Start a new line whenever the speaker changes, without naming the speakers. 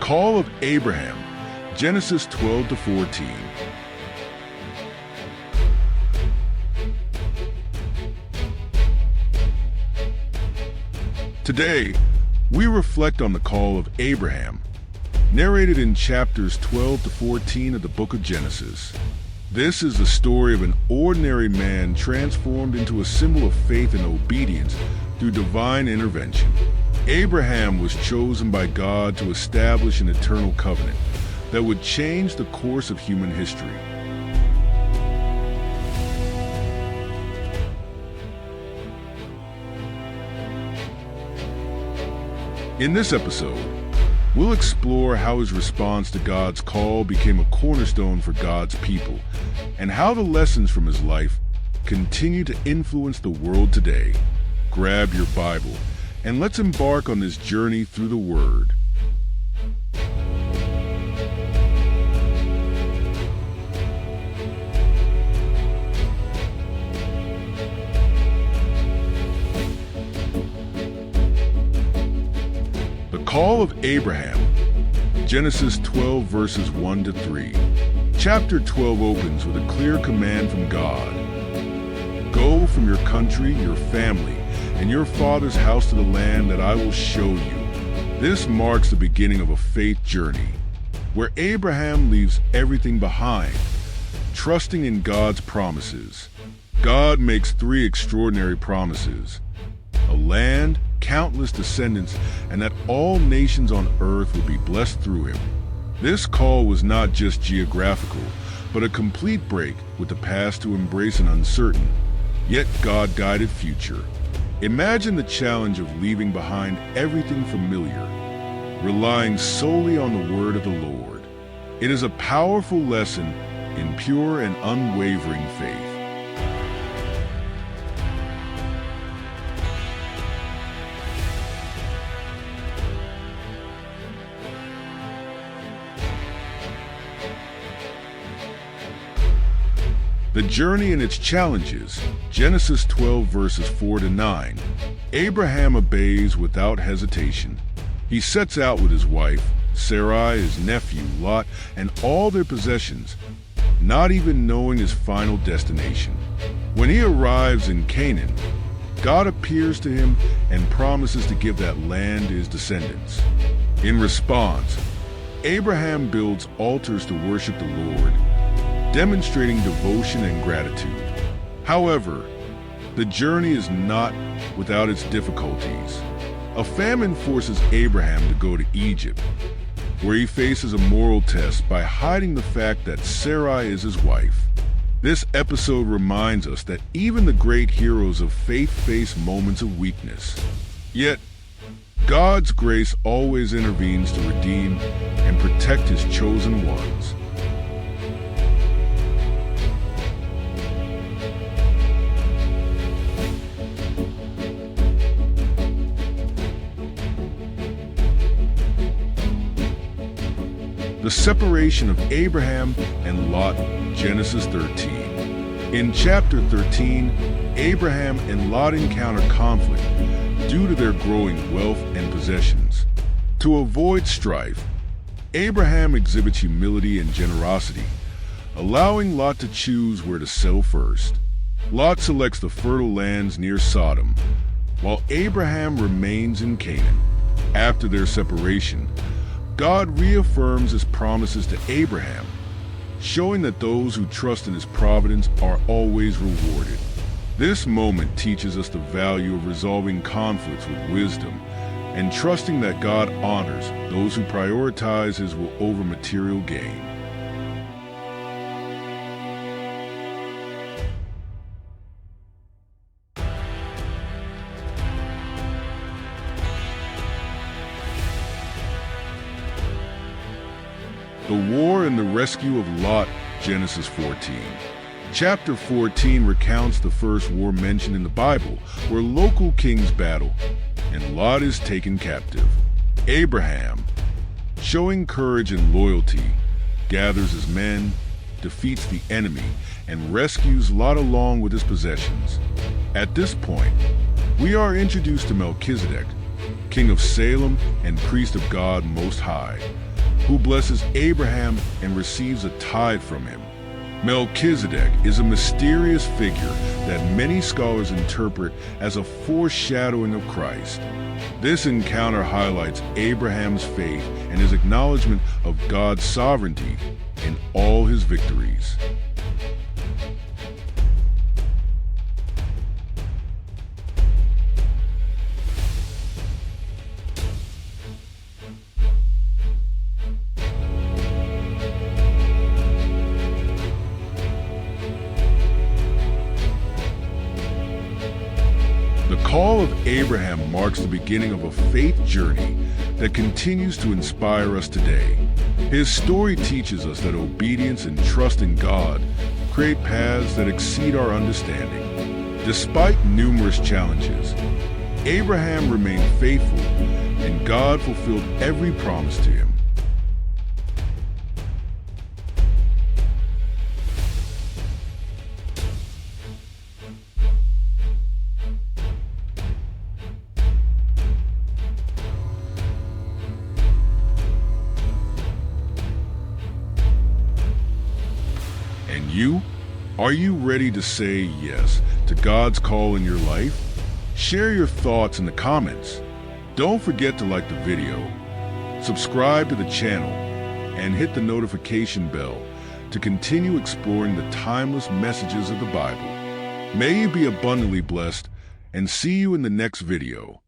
call of Abraham, Genesis 12 to 14. Today, we reflect on the call of Abraham, narrated in chapters 12 to 14 of the book of Genesis. This is the story of an ordinary man transformed into a symbol of faith and obedience through divine intervention. Abraham was chosen by God to establish an eternal covenant that would change the course of human history. In this episode, we'll explore how his response to God's call became a cornerstone for God's people, and how the lessons from his life continue to influence the world today. Grab your Bible, and let's embark on this journey through the Word. Call of Abraham, Genesis 12 verses 1 to 3. Chapter 12 opens with a clear command from God. Go from your country, your family, and your father's house to the land that I will show you. This marks the beginning of a faith journey, where Abraham leaves everything behind, trusting in God's promises. God makes three extraordinary promises: a land, countless descendants, and that all nations on earth would be blessed through him. This call was not just geographical, but a complete break with the past to embrace an uncertain, yet God-guided future. Imagine the challenge of leaving behind everything familiar, relying solely on the word of the Lord. It is a powerful lesson in pure and unwavering faith. The journey and its challenges, Genesis 12 verses 4 to 9. Abraham obeys without hesitation. He sets out with his wife, Sarai, his nephew, Lot, and all their possessions, not even knowing his final destination. When he arrives in Canaan, God appears to him and promises to give that land to his descendants. In response, Abraham builds altars to worship the Lord, demonstrating devotion and gratitude. However, the journey is not without its difficulties. A famine forces Abraham to go to Egypt, where he faces a moral test by hiding the fact that Sarai is his wife. This episode reminds us that even the great heroes of faith face moments of weakness. Yet, God's grace always intervenes to redeem and protect his chosen ones. The separation of Abraham and Lot, Genesis 13. In chapter 13, Abraham and Lot encounter conflict due to their growing wealth and possessions. To avoid strife, Abraham exhibits humility and generosity, allowing Lot to choose where to settle first. Lot selects the fertile lands near Sodom, while Abraham remains in Canaan. After their separation, God reaffirms his promises to Abraham, showing that those who trust in his providence are always rewarded. This moment teaches us the value of resolving conflicts with wisdom and trusting that God honors those who prioritize his will over material gain. The war and the rescue of Lot, Genesis 14. Chapter 14 recounts the first war mentioned in the Bible, where local kings battle and Lot is taken captive. Abraham, showing courage and loyalty, gathers his men, defeats the enemy, and rescues Lot along with his possessions. At this point, we are introduced to Melchizedek, king of Salem and priest of God Most High. who blesses Abraham and receives a tithe from him. Melchizedek is a mysterious figure that many scholars interpret as a foreshadowing of Christ. This encounter highlights Abraham's faith and his acknowledgement of God's sovereignty in all his victories. The call of Abraham marks the beginning of a faith journey that continues to inspire us today. His story teaches us that obedience and trust in God create paths that exceed our understanding. Despite numerous challenges, Abraham remained faithful, and God fulfilled every promise to him. And you? Are you ready to say yes to God's call in your life? Share your thoughts in the comments. Don't forget to like the video, subscribe to the channel, and hit the notification bell to continue exploring the timeless messages of the Bible. May you be abundantly blessed, and see you in the next video.